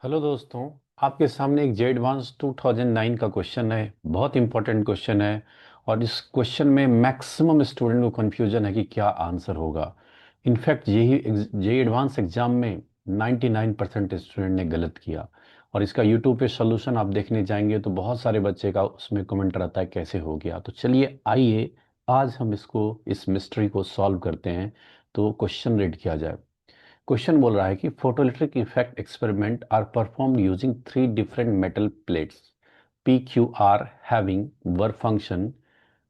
Hello दोस्तों। आपके सामने एक जे एडवांस 2009 का क्वेश्चन है। बहुत इंपॉर्टेंट क्वेश्चन है। और इस क्वेश्चन में मैक्सिमम स्टूडेंट को कंफ्यूजन है कि क्या आंसर होगा। इनफैक्ट यही जे एडवांस एग्जाम में 99% स्टूडेंट ने गलत किया। और इसका यूट्यूब पे सोल्यूशन आप देखने जाएंगे तो बहुत सारे बच्चे का उसमें कमेंट रहता है कैसे हो गया। तो चलिए आइए आज हम इस मिस्ट्री को सॉल्व करते हैं। तो क्वेश्चन रीड किया जाए। क्वेश्चन बोल रहा है कि photoelectric effect experiment are perform using three different metal plates P Q R having work function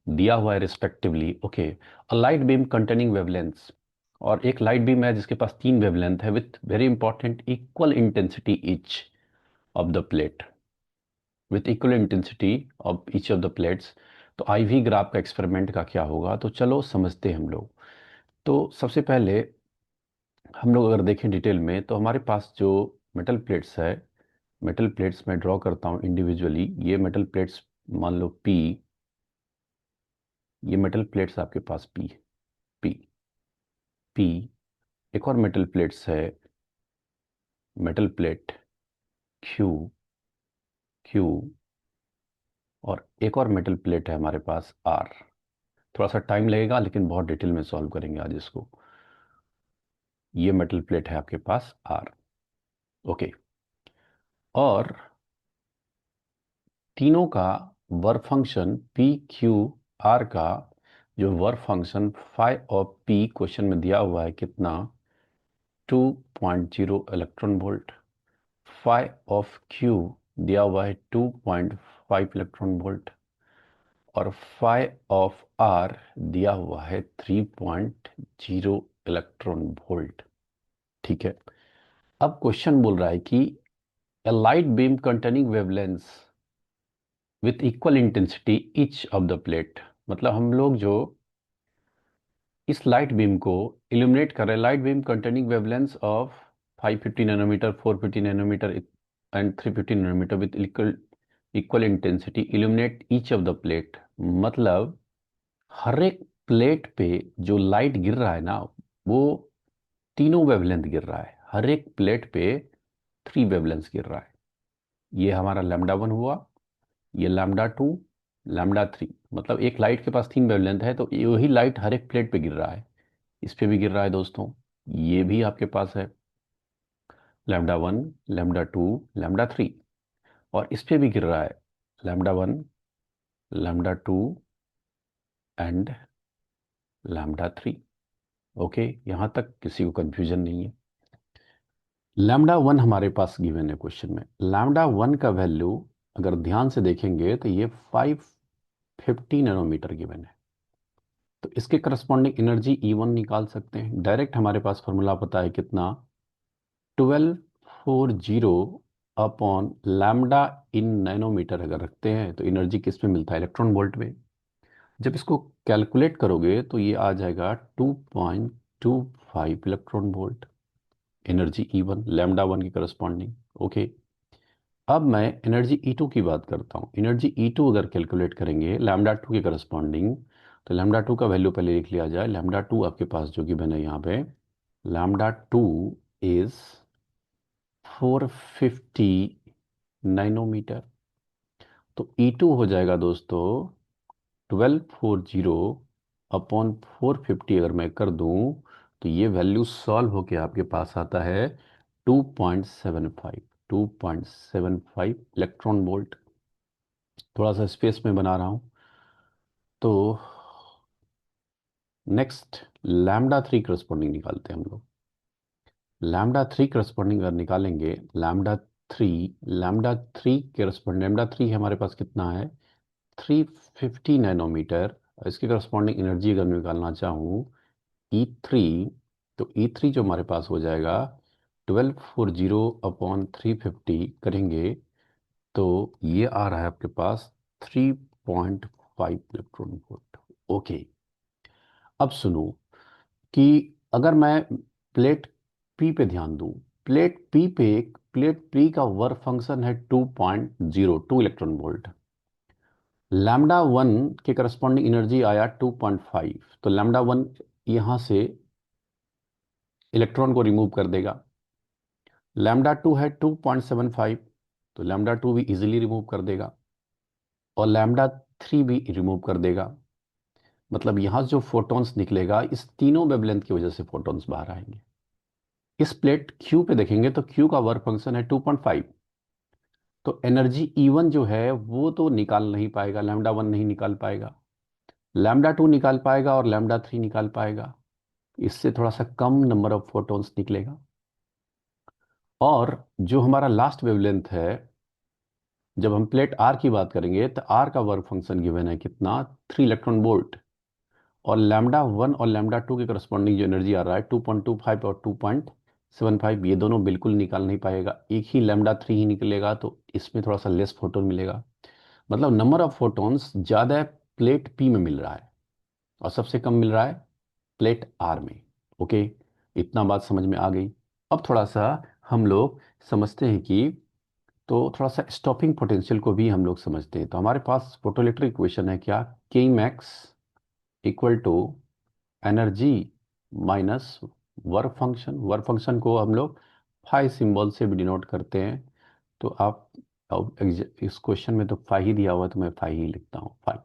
दिया हुआ है respectively. Okay, a light beam containing wavelengths. और एक लाइट बीम है जिसके पास तीन वेवलेंथ है with very important equal intensity each of the plate, with equal intensity of each of the plates. तो आईवी ग्राफ का एक्सपेरिमेंट का क्या होगा, तो चलो समझते हैं हम लोग। तो सबसे पहले हम लोग अगर देखें डिटेल में तो हमारे पास जो मेटल प्लेट्स है, मेटल प्लेट्स मैं ड्रॉ करता हूँ इंडिविजुअली। ये मेटल प्लेट्स मान लो पी, ये मेटल प्लेट्स आपके पास पी पी पी। एक और मेटल प्लेट्स है, मेटल प्लेट क्यू क्यू। और एक और मेटल प्लेट है हमारे पास आर। थोड़ा सा टाइम लगेगा लेकिन बहुत डिटेल में सॉल्व करेंगे आज इसको। ये मेटल प्लेट है आपके पास आर। ओके, और तीनों का work function P Q are का जो work function five of P question में दिया हुआ है कितना, 2.0 electron volt. Five of Q दिया हुआ है 2.5 इलेक्ट्रॉन वोल्ट। और फाइव ऑफ आर दिया हुआ है 3.0 इलेक्ट्रॉन वोल्ट। ठीक है। अब क्वेश्चन बोल रहा है कि a light beam containing wavelengths with equal intensity each of the plate। मतलब हम लोग जो इस लाइट बीम को इल्यूमिनेट कर रहे हैं, light beam containing wavelength of 550 nanometer, 450 nanometer and 350 nanometer with equal equal intensity illuminate each of the plate. मतलब हर एक प्लेट पे जो लाइट गिर रहा है ना, वो तीनों वेवलेंथ गिर रहा है। हर एक प्लेट पे थ्री वेवलेंथ गिर रहा है। ये हमारा लैम्डा वन हुआ, ये लैम्डा टू, लैम्डा थ्री। मतलब एक लाइट के पास तीन वेवलेंथ है तो वही लाइट हर एक प्लेट पे गिर रहा है। इस पे भी गिर रहा है दोस्तों। ये भी आपके पास है lambda one, lambda two, lambda three. और इस पे भी गिर रहा है lambda one, lambda two and lambda three. Okay, यहाँ तक किसी को कंफ्यूजन नहीं है। लैम्डा वन हमारे पास गिवन है क्वेश्चन में। लैम्डा वन का वैल्यू अगर ध्यान से देखेंगे तो ये 550 नैनोमीटर गिवन है। तो इसके करस्पॉन्डिंग एनर्जी E1 निकाल सकते हैं डायरेक्ट। हमारे पास फॉर्मूला पता है कितना, 1240 अपॉन लैम्डा इन नैनोमीटर अगर रखते हैं तो एनर्जी किस में मिलता है, इलेक्ट्रॉन वोल्ट में। जब इसको कैलकुलेट करोगे तो ये आ जाएगा 2.25 electron volt energy E1 lambda one की करस्पॉन्डिंग। ओके, अब मैं एनर्जी E2 की बात करता हूँ। एनर्जी E2 अगर कैलकुलेट करेंगे लैम्डा टू के करस्पॉन्डिंग, तो लैम्डा टू का वैल्यू पहले लिख लिया जाए। लैम्डा टू आपके पास जो कि बने यहाँ पे, लैम्डा टू इज 450 नैनोमीटर। तो E2 हो जाएगा दोस्तों 1240 अपॉन 450 अगर मैं कर दूं तो ये वैल्यू सॉल्व होके आपके पास आता है 2.75, 2.75 इलेक्ट्रॉन वोल्ट। थोड़ा सा स्पेस में बना रहा हूं। तो नेक्स्ट लैम्डा थ्री करस्पॉन्डिंग निकालते हैं हम लोग। लैम्डा थ्री करस्पॉन्डिंग अगर निकालेंगे, three lambda three corresponding, lambda three हमारे पास कितना है, 350 नैनोमीटर। इसकी करस्पॉन्डिंग एनर्जी अगर निकालना चाहूँ E3, तो E3 जो हमारे पास हो जाएगा 1240 अपॉन 350 करेंगे तो ये आ रहा है आपके पास 3.5 इलेक्ट्रॉन वोल्ट। ओके, अब सुनो कि अगर मैं प्लेट पी पे ध्यान दूं, प्लेट पी का वर्क फंक्शन है 2.02 इलेक्ट्रॉन वोल्ट। लैम्डा वन के करस्पॉन्डिंग एनर्जी आया 2.5। तो लैम्डा वन यहाँ से इलेक्ट्रॉन को रिमूव कर देगा। लैम्डा 2 है 2.75, तो लैम्डा 2 भी इजीली रिमूव कर देगा, और लैम्डा 3 भी रिमूव कर देगा। मतलब यहाँ जो फोटॉन्स निकलेगा, इस तीनों वेवलेंथ की वजह से फोटॉन्स बाहर आएंगे। इस प्लेट क्यू पे देखेंगे तो क्यू का वर्क फंक्शन है 2.5, तो एनर्जी E1 जो है वो तो निकाल नहीं पाएगा, लैम्डा 1 नहीं निकाल पाएगा, लैम्डा 2 निकाल पाएगा और लैम्डा 3 निकाल पाएगा। इससे थोड़ा सा कम नंबर ऑफ फोटॉन्स निकलेगा। और जो हमारा लास्ट वेवलेंथ है, जब हम प्लेट आर की बात करेंगे तो आर का वर्क फंक्शन गिवन है कितना, 3 इलेक्ट्रॉन वोल्ट, और लैम्डा 1 और लैम्डा 2 के करस्पॉन्डिंग जो एनर्जी आ रहा है 2.25 और 2.75, ये दोनों बिल्कुल निकाल नहीं पाएगा, एक ही लैम्डा 3 ही निकलेगा, तो इसमें थोड़ा सा लेस फोटोन मिलेगा। मतलब नंबर ऑफ फोटॉन्स ज़्यादा प्लेट पी में मिल रहा है और सबसे कम मिल रहा है प्लेट आर में। ओके, इतना बात समझ में आ गई। अब थोड़ा सा हम लोग समझते हैं कि, तो थोड़ा सा स्टॉपिंग पोटेंशियल को भी हम लोग समझते हैं। तो हमारे पास फोटोइलेक्ट्रिक इक्वेशन है क्या, K max equal to energy minus work function. Work function को हम लोग फाई सिंबल से भी डिनोट करते हैं। तो आप, अब इस क्वेश्चन में तो फाई ही दिया हुआ है, तो मैं फाई ही लिखता हूँ, फाई।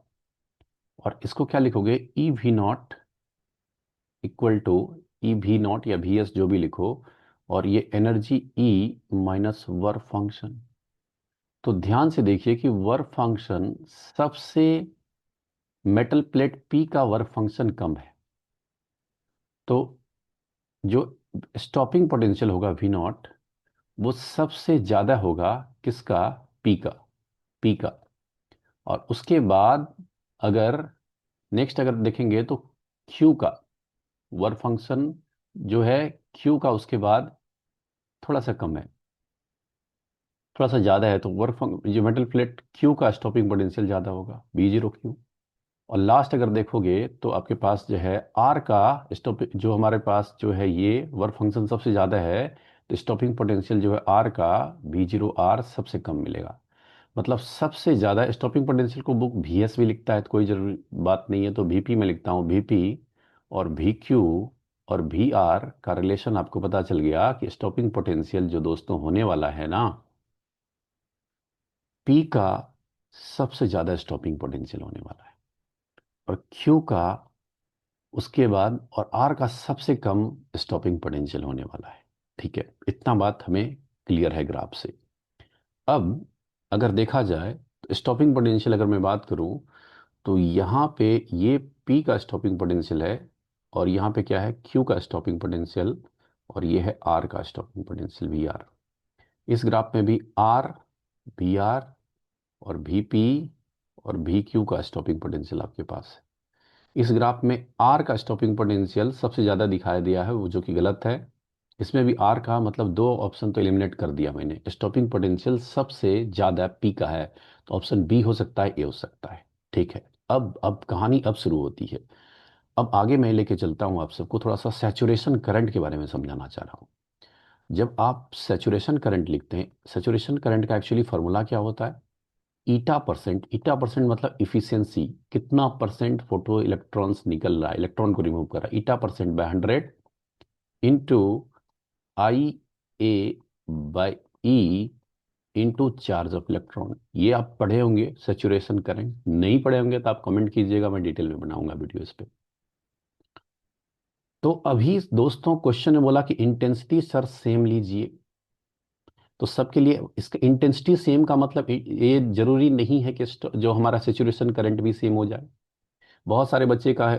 और इसको क्या लिखोगे, E V not equal to, E V not या वी एस जो भी लिखो, और ये energy E minus work function. तो ध्यान से देखिए कि वर्क फंक्शन सबसे, मेटल प्लेट पी का वर्क फंक्शन कम है, तो जो स्टॉपिंग पोटेंशियल होगा वी नॉट, वो सबसे ज्यादा होगा किसका, पी का, पी का। और उसके बाद अगर नेक्स्ट अगर देखेंगे तो क्यू का वर्क फंक्शन जो है, क्यू का उसके बाद थोड़ा सा कम है, थोड़ा सा ज़्यादा है, तो जो मेटल प्लेट क्यू का स्टॉपिंग पोटेंशियल ज़्यादा होगा, B0Q। और लास्ट अगर देखोगे तो आपके पास जो है आर का स्टॉप, जो हमारे पास जो है ये वर्क फंक्शन सबसे ज़्यादा है, तो स्टॉपिंग पोटेंशियल जो है आर का, V0R सबसे कम मिलेगा। मतलब सबसे ज़्यादा स्टॉपिंग पोटेंशियल को बुक VS भी लिखता है, तो कोई जरूरी बात नहीं है, तो VP में लिखता हूँ, VP और VQ और VR का रिलेशन आपको पता चल गया कि स्टॉपिंग पोटेंशियल जो दोस्तों होने वाला है ना, P का सबसे ज़्यादा स्टॉपिंग पोटेंशियल होने वाला है, और Q का उसके बाद, और R का सबसे कम स्टॉपिंग पोटेंशियल होने वाला है। ठीक है, इतना बात हमें क्लियर है ग्राफ से। अब अगर देखा जाए तो स्टॉपिंग पोटेंशियल अगर मैं बात करूं, तो यहाँ पे ये P का स्टॉपिंग पोटेंशियल है, और यहाँ पे क्या है, Q का स्टॉपिंग पोटेंशियल, और ये है R का स्टॉपिंग पोटेंशियल VR। इस ग्राफ में भी R, VR और VP और VQ का स्टॉपिंग पोटेंशियल आपके पास है। इस ग्राफ में आर का स्टॉपिंग पोटेंशियल सबसे ज़्यादा दिखाई दिया है, वो जो कि गलत है। इसमें भी आर का मतलब दो ऑप्शन तो एलिमिनेट कर दिया मैंने, स्टॉपिंग पोटेंशियल सबसे ज़्यादा पी का है, तो ऑप्शन बी हो सकता है, ए हो सकता है। ठीक है, अब कहानी अब शुरू होती है। अब आगे मैं लेके चलता हूँ आप सबको, थोड़ा सा सैचुरेशन करंट के बारे में समझाना चाह रहा हूँ। जब आप सैचुरेशन करंट लिखते हैं, सैचुरेशन करंट का एक्चुअली फॉर्मूला क्या होता है, ईटा परसेंट। ईटा परसेंट मतलब इफिशियंसी, कितना परसेंट फोटो इलेक्ट्रॉन्स निकल रहा है, इलेक्ट्रॉन को रिमूव कर रहा है, eta percent by 100 into IA by E into charge of electron. ये आप पढ़े होंगे सैचुरेशन करंट, नहीं पढ़े होंगे तो आप कमेंट कीजिएगा, मैं डिटेल में बनाऊंगा वीडियो इस पे। तो अभी दोस्तों क्वेश्चन ने बोला कि इंटेंसिटी सर सेम लीजिए, तो सबके लिए इसका इंटेंसिटी सेम का मतलब ये जरूरी नहीं है कि जो हमारा सैचुरेशन करंट भी सेम हो जाए। बहुत सारे बच्चे का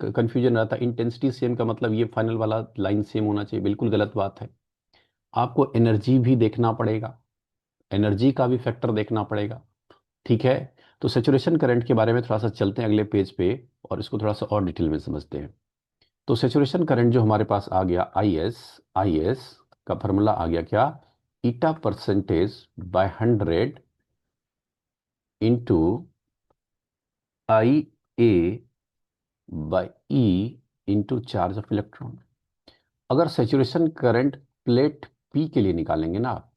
कंफ्यूजन रहता है, इंटेंसिटी सेम का मतलब ये फाइनल वाला लाइन सेम होना चाहिए, बिल्कुल गलत बात है। आपको एनर्जी भी देखना पड़ेगा, एनर्जी का भी फैक्टर देखना पड़ेगा। ठीक है, तो सेचुरेशन करंट के बारे में थोड़ा सा चलते हैं अगले पेज पे, और इसको थोड़ा सा और डिटेल में समझते हैं। तो सेचुरेशन करंट जो हमारे पास आ गया, आई एस का फॉर्मूला आ गया क्या, eta percentage by 100 into IA by E into charge of electron. अगर सेचुरेशन करंट प्लेट पी के लिए निकालेंगे ना आप,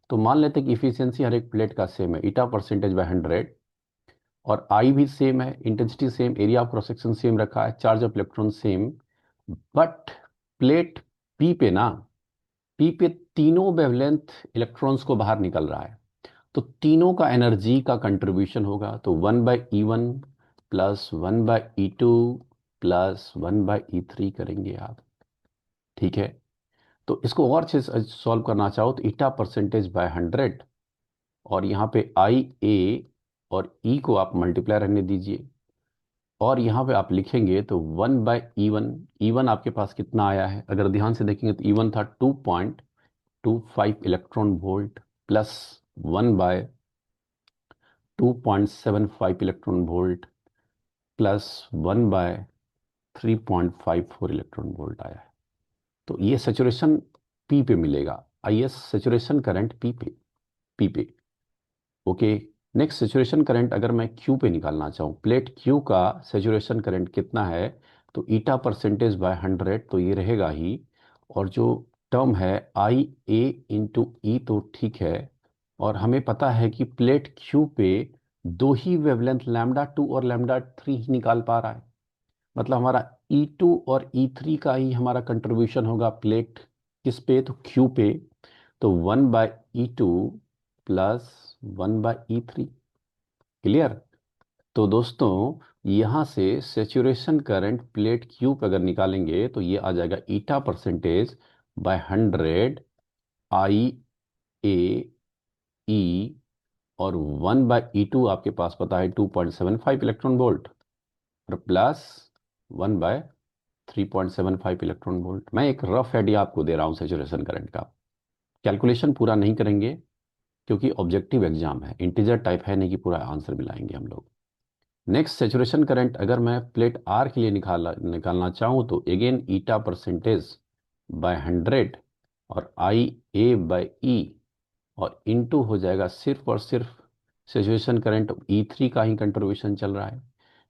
तो मान लेते हैं कि इफिशियंसी हर एक प्लेट का सेम है, ईटा परसेंटेज बाय 100, और आई भी सेम है, intensity same, area of cross section same रखा है, charge of electron same. But plate P पे ना, पी पे तीनों वेवलेंथ इलेक्ट्रॉन्स को बाहर निकल रहा है, तो तीनों का एनर्जी का कंट्रीब्यूशन होगा, तो 1/E1 plus 1/E2 plus 1/E3 करेंगे आप। ठीक है, तो इसको और अच्छे से सॉल्व करना चाहो तो ईटा परसेंटेज बाय 100, और यहाँ पे IA और E को आप मल्टीप्लाई रहने दीजिए, और यहाँ पे आप लिखेंगे तो 1/E1। E1 आपके पास कितना आया है, अगर ध्यान से देखेंगे तो E1 था 2.25 electron volt, plus 1/2.75 electron volt, plus 1/3.54 electron volt आया है। तो ये सेचुरेशन पी पे मिलेगा, IS सेचुरेशन करंट पी पे। ओके, नेक्स्ट सेचुरेशन करंट अगर मैं क्यू पे निकालना चाहूँ, प्लेट क्यू का सेचुरेशन करंट कितना है, तो ईटा परसेंटेज बाय 100 तो ये रहेगा ही, और जो टर्म है IA × E तो ठीक है, और हमें पता है कि प्लेट क्यू पे दो ही वेवलेंथ λ2 और λ3 ही निकाल पा रहा है, मतलब हमारा E2 और E3 का ही हमारा कंट्रीब्यूशन होगा प्लेट किस पे, तो क्यू पे, तो 1/E2 प्लस 1/E3। क्लियर। तो दोस्तों यहाँ से सेचुरेशन करंट प्लेट क्यू पे अगर निकालेंगे तो ये आ जाएगा ईटा परसेंटेज बाय 100 IA E, और 1/E2 आपके पास पता है 2.75 इलेक्ट्रॉन वोल्ट, और प्लस 1/3.75 इलेक्ट्रॉन वोल्ट। मैं एक रफ आइडिया आपको दे रहा हूँ सेचुरेशन करंट का, कैलकुलेशन पूरा नहीं करेंगे क्योंकि ऑब्जेक्टिव एग्जाम है, इंटीजर टाइप है नहीं कि पूरा आंसर मिलाएंगे हम लोग। नेक्स्ट सेचुरेशन करंट अगर मैं प्लेट आर के लिए निकालना चाहूँ तो अगेन ईटा परसेंटेज बाय 100, और IA/E, और इनटू हो जाएगा सिर्फ और सिर्फ सेचुरेशन करंट E3 का ही कंट्रीब्यूशन चल रहा है,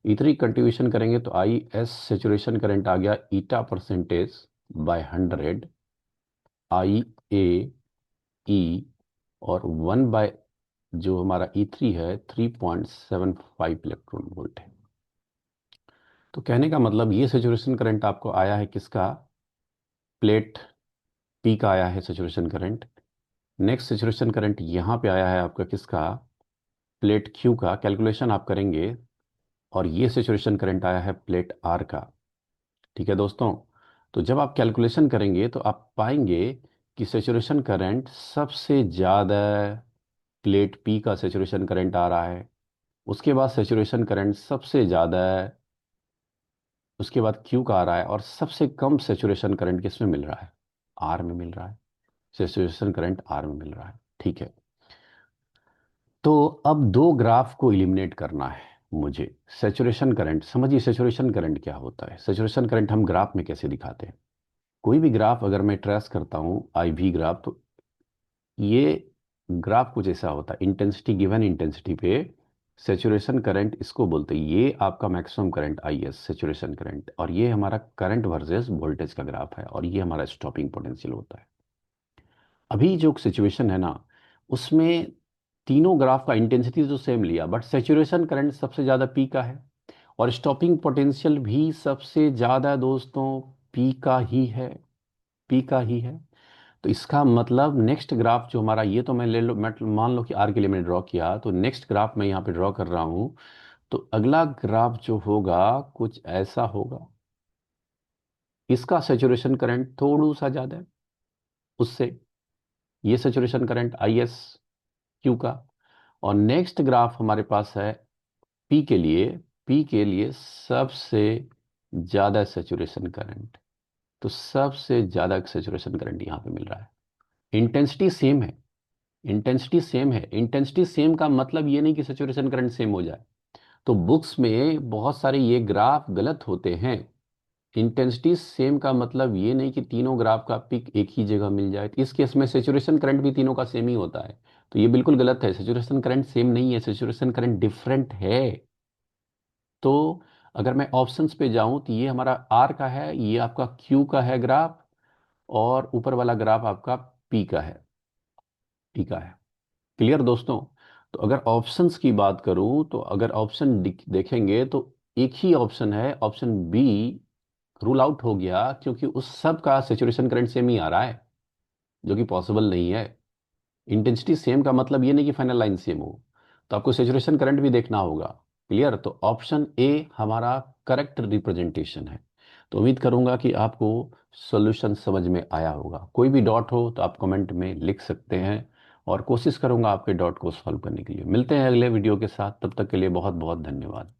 E3 कंट्रीब्यूशन करेंगे तो IS सेचुरेशन करंट आ गया ईटा परसेंटेज बाय 100 IA/E, और 1 जो हमारा E3 है 3.75 इलेक्ट्रॉन वोल्ट है। तो कहने का मतलब ये सेचुरेशन करंट आपको आया है किसका, प्लेट पी का आया है saturation current. Next saturation current यहाँ पे आया है आपका किसका, प्लेट क्यू का, कैलकुलेशन आप करेंगे, और ये सेचुरेशन करंट आया है प्लेट आर का। ठीक है दोस्तों, तो जब आप कैलकुलेशन करेंगे तो आप पाएंगे कि सेचुरेशन करंट सबसे ज़्यादा प्लेट पी का सेचुरेशन करंट आ रहा है, उसके बाद सेचुरेशन करंट सबसे ज़्यादा उसके बाद क्यू का आ रहा है, और सबसे कम सेचुरेशन करंट किस में मिल रहा है, आर में मिल रहा है, सेचुरेशन करंट आर में मिल रहा है। ठीक है, तो अब दो ग्राफ को इलिमिनेट करना है मुझे। सेचुरेशन करंट समझिए, सेचुरेशन करंट क्या होता है, सेचुरेशन करंट हम ग्राफ में कैसे दिखाते हैं। कोई भी ग्राफ अगर मैं ट्रेस करता हूँ IV ग्राफ, तो ये ग्राफ कुछ ऐसा होता है, इंटेंसिटी गिवन इंटेंसिटी पे सेचुरेशन करंट इसको बोलते हैं, ये आपका maximum current IS saturation current, और ये हमारा करंट वर्सेस वोल्टेज का ग्राफ है, और ये हमारा स्टॉपिंग पोटेंशियल होता है। अभी जो सिचुएशन है ना, उसमें तीनों ग्राफ का इंटेंसिटी तो सेम लिया, बट सेचुरेशन करंट सबसे ज़्यादा पी का है, और स्टॉपिंग पोटेंशियल भी सबसे ज़्यादा दोस्तों पी का ही है, पी का ही है। तो इसका मतलब नेक्स्ट ग्राफ जो हमारा, ये तो मैं ले लो, मैं मान लो कि आर के लिए मैंने ड्रॉ किया, तो नेक्स्ट ग्राफ मैं यहाँ पे ड्रॉ कर रहा हूँ, तो अगला ग्राफ जो होगा कुछ ऐसा होगा, इसका सेचुरेशन करंट थोड़ा सा ज़्यादा है उससे, ये सेचुरेशन करंट IS क्यू का, और नेक्स्ट ग्राफ हमारे पास है पी के लिए, पी के लिए सबसे ज़्यादा सेचुरेशन करंट, तो सबसे ज़्यादा सेचुरेशन करंट यहाँ पे मिल रहा है। इंटेंसिटी सेम है, इंटेंसिटी सेम है, इंटेंसिटी सेम का मतलब ये नहीं कि सेचुरेशन करंट सेम हो जाए, तो बुक्स में बहुत सारे ये ग्राफ गलत होते हैं। इंटेंसिटी सेम का मतलब ये नहीं कि तीनों ग्राफ का पिक एक ही जगह मिल जाए, तो इस केस में सेचुरेशन करंट भी तीनों का सेम ही होता है, तो ये बिल्कुल गलत है, सेचुरेशन करंट सेम नहीं है, सेचुरेशन करंट डिफरेंट है। तो अगर मैं ऑप्शंस पे जाऊं तो ये हमारा आर का है, ये आपका क्यू का है ग्राफ, और ऊपर वाला ग्राफ आपका पी का है, पी का है। क्लियर दोस्तों। तो अगर ऑप्शंस की बात करूं तो अगर ऑप्शन देखेंगे तो एक ही ऑप्शन है, ऑप्शन बी रूल आउट हो गया, क्योंकि उस सब का सेचुरेशन करंट सेम ही आ रहा है। जो कि पॉसिबल नहीं है। इंटेंसिटी सेम का मतलब ये नहीं कि फाइनल लाइन सेम हो। तो आपको सेचुरेशन करंट भी देखना होगा। क्लियर? तो ऑप्शन ए हमारा करेक्ट रिप्रेजेंटेशन है। तो उम्मीद करूंगा कि आपको सॉल्यूशन समझ में आया होगा। कोई भी डॉट हो तो आप कमेंट में लिख सकते हैं, और कोशिश करूंगा आपके डॉट को सॉल्व करने के लिए। मिलते हैं अगले वीडियो के साथ, तब तक के लिए बहुत बहुत धन्यवाद।